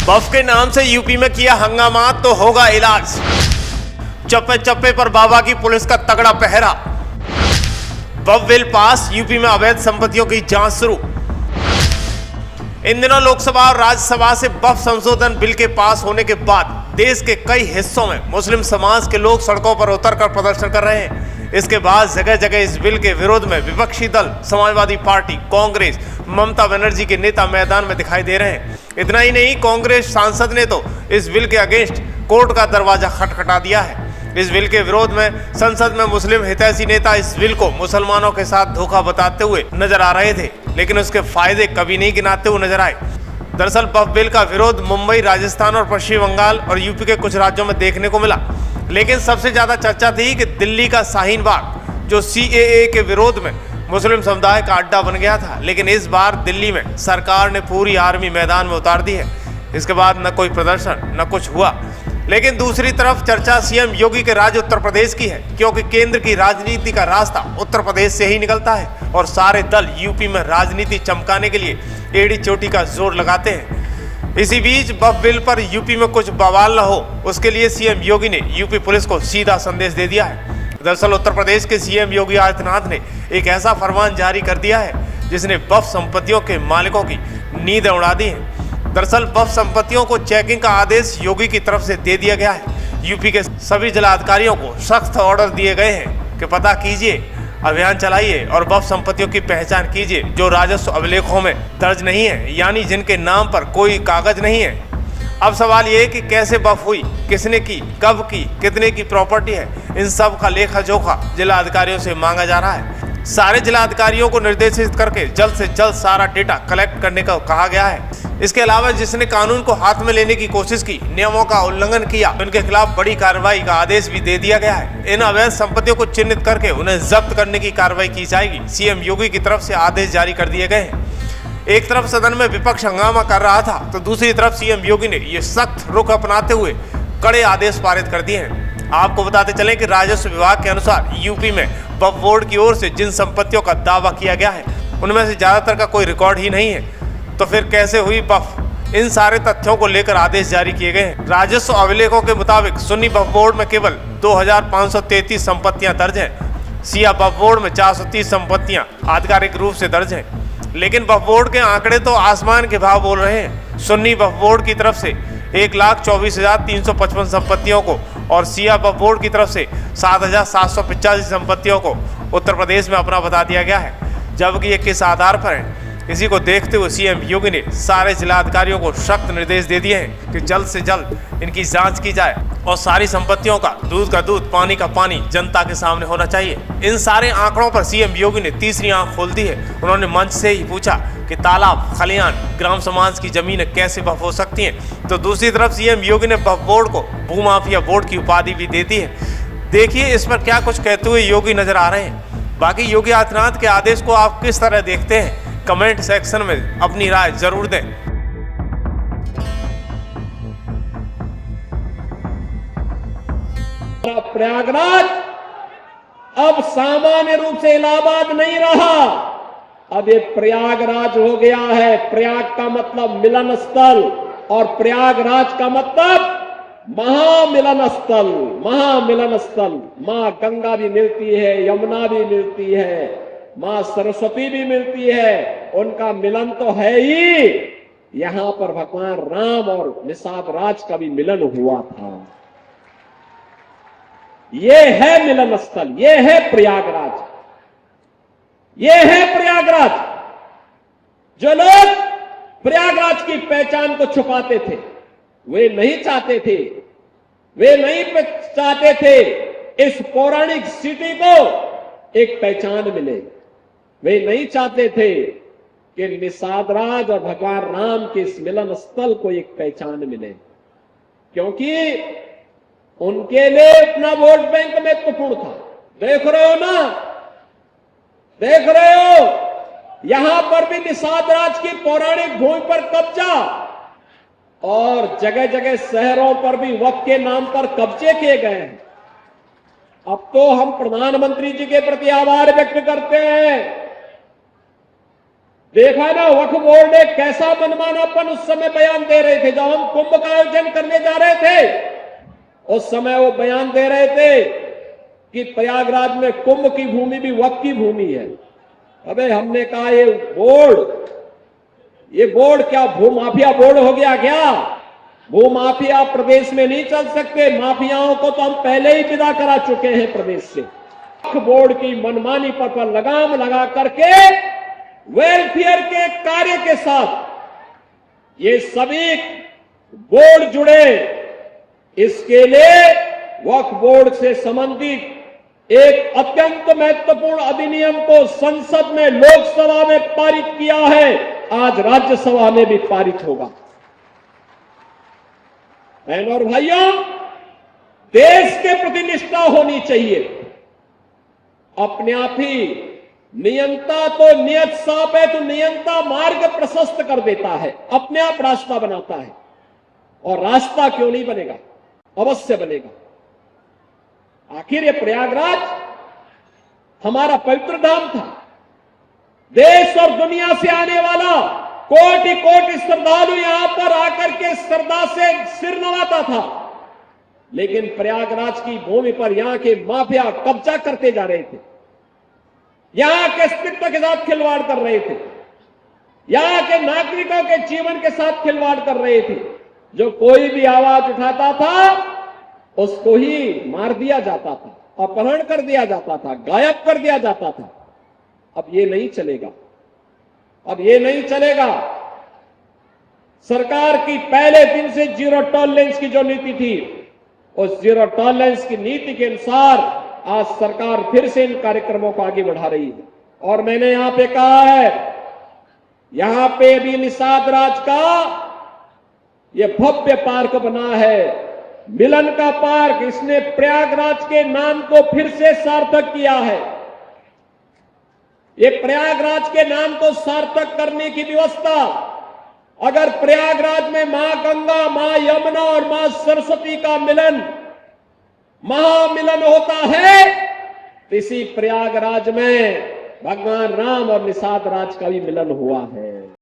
बफ के नाम से यूपी में किया हंगामा तो होगा इलाज। चप्पे चप्पे पर बाबा की पुलिस का तगड़ा पहरा। बफ बिल पास, यूपी में अवैध संपत्तियों की जांच शुरू। इन दिनों लोकसभा और राज्यसभा से बफ संशोधन बिल के पास होने के बाद देश के कई हिस्सों में मुस्लिम समाज के लोग सड़कों पर उतरकर प्रदर्शन कर रहे हैं। इसके बाद जगह जगह इस बिल के विरोध में विपक्षी दल, समाजवादी पार्टी, कांग्रेस, ममता बनर्जी के नेता मैदान में दिखाई दे रहे हैं। इतना ही नहीं, कांग्रेस सांसद ने तो इस बिल के अगेंस्ट कोर्ट का दरवाजा खटखटा दिया है। इस बिल के विरोध में संसद में मुस्लिम हितैषी नेता इस बिल को मुसलमानों के साथ धोखा बताते हुए नजर आ रहे थे, लेकिन उसके फायदे कभी नहीं गिनाते हुए नजर आए। दरअसल बफ बिल का विरोध मुंबई, राजस्थान और पश्चिम बंगाल और यूपी के कुछ राज्यों में देखने को मिला, लेकिन सबसे ज्यादा चर्चा थी कि दिल्ली का शाहीन बाग, जो सीएए के विरोध में मुस्लिम समुदाय का अड्डा बन गया था, लेकिन इस बार दिल्ली में सरकार ने पूरी आर्मी मैदान में उतार दी है। इसके बाद न कोई प्रदर्शन न कुछ हुआ। लेकिन दूसरी तरफ चर्चा सीएम योगी के राज्य उत्तर प्रदेश की है, क्योंकि केंद्र की राजनीति का रास्ता उत्तर प्रदेश से ही निकलता है और सारे दल यूपी में राजनीति चमकाने के लिए एड़ी चोटी का जोर लगाते हैं। इसी बीच बफ बिल पर यूपी में कुछ बवाल न हो, उसके लिए सीएम योगी ने यूपी पुलिस को सीधा संदेश दे दिया है। दरअसल उत्तर प्रदेश के सीएम योगी आदित्यनाथ ने एक ऐसा फरमान जारी कर दिया है जिसने बफ संपत्तियों के मालिकों की नींद उड़ा दी है। दरअसल बफ संपत्तियों को चेकिंग का आदेश योगी की तरफ से दे दिया गया है। यूपी के सभी जिलाधिकारियों को सख्त ऑर्डर दिए गए हैं कि पता कीजिए, अभियान चलाइए और बफ संपत्तियों की पहचान कीजिए जो राजस्व अभिलेखों में दर्ज नहीं है, यानी जिनके नाम पर कोई कागज नहीं है। अब सवाल ये कि कैसे बफ हुई, किसने की, कब की, कितने की प्रॉपर्टी है, इन सब का लेखा जोखा जिला अधिकारियों से मांगा जा रहा है। सारे जिला अधिकारियों को निर्देशित करके जल्द से जल्द सारा डेटा कलेक्ट करने का कहा गया है। इसके अलावा जिसने कानून को हाथ में लेने की कोशिश की, नियमों का उल्लंघन किया, उनके खिलाफ बड़ी कार्रवाई का आदेश भी दे दिया गया है। इन अवैध संपत्तियों को चिन्हित करके उन्हें जब्त करने की कार्रवाई की जाएगी। सीएम योगी की तरफ से आदेश जारी कर दिए गए हैं। एक तरफ सदन में विपक्ष हंगामा कर रहा था, तो दूसरी तरफ सीएम योगी ने ये सख्त रुख अपनाते हुए कड़े आदेश पारित कर दिए हैं। आपको बताते चलें कि राजस्व विभाग के अनुसार यूपी में वक्फ बोर्ड की ओर से जिन संपत्तियों का दावा किया गया है, उनमें से ज्यादातर का कोई रिकॉर्ड ही नहीं है। तो फिर कैसे हुई बफ? इन सारे तथ्यों को लेकर आदेश जारी किए गए हैं। राजस्व अभिलेखों के मुताबिक सुन्नी वक्फ बोर्ड में केवल 2533 संपत्तियां दर्ज हैं। शिया वक्फ बोर्ड में 430 संपत्तियां आधिकारिक रूप से दर्ज हैं। लेकिन वक्फ बोर्ड के आंकड़े तो आसमान के भाव बोल रहे हैं। सुन्नी वक्फ बोर्ड की तरफ से 1,24,355 संपत्तियों को और शिया वक्फ बोर्ड की तरफ से 7,785 संपत्तियों को उत्तर प्रदेश में अपना बता दिया गया है। जबकि ये किस आधार पर है, इसी को देखते हुए सीएम योगी ने सारे जिलाधिकारियों को सख्त निर्देश दे दिए हैं कि जल्द से जल्द इनकी जांच की जाए और सारी संपत्तियों का दूध, पानी का पानी जनता के सामने होना चाहिए। इन सारे आंकड़ों पर सीएम योगी ने तीसरी आंख खोल दी है। उन्होंने मंच से ही पूछा कि तालाब, खलियान, ग्राम समाज की जमीनें कैसे वक्फ हो सकती हैं, तो दूसरी तरफ सीएम योगी ने वक्फ बोर्ड को भूमाफिया बोर्ड की उपाधि भी दे दी है। देखिए इस पर क्या कुछ कहते हुए योगी नजर आ रहे हैं। बाकी योगी आदित्यनाथ के आदेश को आप किस तरह देखते हैं, कमेंट सेक्शन में अपनी राय जरूर दें। प्रयागराज अब सामान्य रूप से इलाहाबाद नहीं रहा, अब ये प्रयागराज हो गया है। प्रयाग का मतलब मिलन स्थल और प्रयागराज का मतलब महामिलन स्थल। महामिलन स्थल, मां गंगा भी मिलती है, यमुना भी मिलती है, मां सरस्वती भी मिलती है, उनका मिलन तो है ही। यहां पर भगवान राम और निषाद राज का भी मिलन हुआ था। ये है मिलन स्थल, ये है प्रयागराज, ये है प्रयागराज। जो लोग प्रयागराज की पहचान को छुपाते थे, वे नहीं चाहते थे, वे नहीं चाहते थे इस पौराणिक सिटी को एक पहचान मिले। वे नहीं चाहते थे कि निषाद राज और भगवान राम के इस मिलन स्थल को एक पहचान मिले, क्योंकि उनके लिए अपना वोट बैंक महत्वपूर्ण था। देख रहे हो ना, देख रहे हो, यहां पर भी निषाद राज की पौराणिक भूमि पर कब्जा और जगह जगह शहरों पर भी वक्फ के नाम पर कब्जे किए गए हैं। अब तो हम प्रधानमंत्री जी के प्रति आभार व्यक्त करते हैं। देखा ना वक्फ बोर्ड ने कैसा मनमानापन उस समय बयान दे रहे थे। जब हम कुंभ का आयोजन करने जा रहे थे उस समय वो बयान दे रहे थे कि प्रयागराज में कुंभ की भूमि भी वक्फ की भूमि है। अबे हमने कहा ये बोर्ड क्या भूमाफिया बोर्ड हो गया क्या? भूमाफिया प्रदेश में नहीं चल सकते। माफियाओं को तो हम पहले ही विदा करा चुके हैं प्रदेश से। वक्फ बोर्ड की मनमानी पर लगाम लगा करके वेलफेयर के कार्य के साथ ये सभी बोर्ड जुड़े। इसके लिए वक्फ बोर्ड से संबंधित एक अत्यंत महत्वपूर्ण अधिनियम को संसद में, लोकसभा में पारित किया है। आज राज्यसभा में भी पारित होगा। बहनों और भाइयों, देश के प्रति निष्ठा होनी चाहिए। अपने आप ही नियंता तो नियत साफ है तो नियंता मार्ग प्रशस्त कर देता है, अपने आप रास्ता बनाता है। और रास्ता क्यों नहीं बनेगा? अवश्य बनेगा। आखिर ये प्रयागराज हमारा पवित्र धाम था। देश और दुनिया से आने वाला कोटि कोटि श्रद्धालु यहां पर आकर के श्रद्धा से सिर नवाता था। लेकिन प्रयागराज की भूमि पर यहां के माफिया कब्जा करते जा रहे थे, यहां के अस्तित्व के साथ खिलवाड़ कर रहे थे, यहां के नागरिकों के जीवन के साथ खिलवाड़ कर रहे थे। जो कोई भी आवाज उठाता था उसको ही मार दिया जाता था, अपहरण कर दिया जाता था, गायब कर दिया जाता था। अब ये नहीं चलेगा, अब ये नहीं चलेगा। सरकार की पहले दिन से जीरो टॉलरेंस की जो नीति थी, उस जीरो टॉलरेंस की नीति के अनुसार आज सरकार फिर से इन कार्यक्रमों को आगे बढ़ा रही है। और मैंने यहां पे कहा है, यहां पे भी निषाद राज का ये भव्य पार्क बना है, मिलन का पार्क। इसने प्रयागराज के नाम को फिर से सार्थक किया है। ये प्रयागराज के नाम को सार्थक करने की व्यवस्था, अगर प्रयागराज में मां गंगा, मां यमुना और मां सरस्वती का मिलन, महामिलन होता है, तो इसी प्रयागराज में भगवान राम और निषाद राज का भी मिलन हुआ है।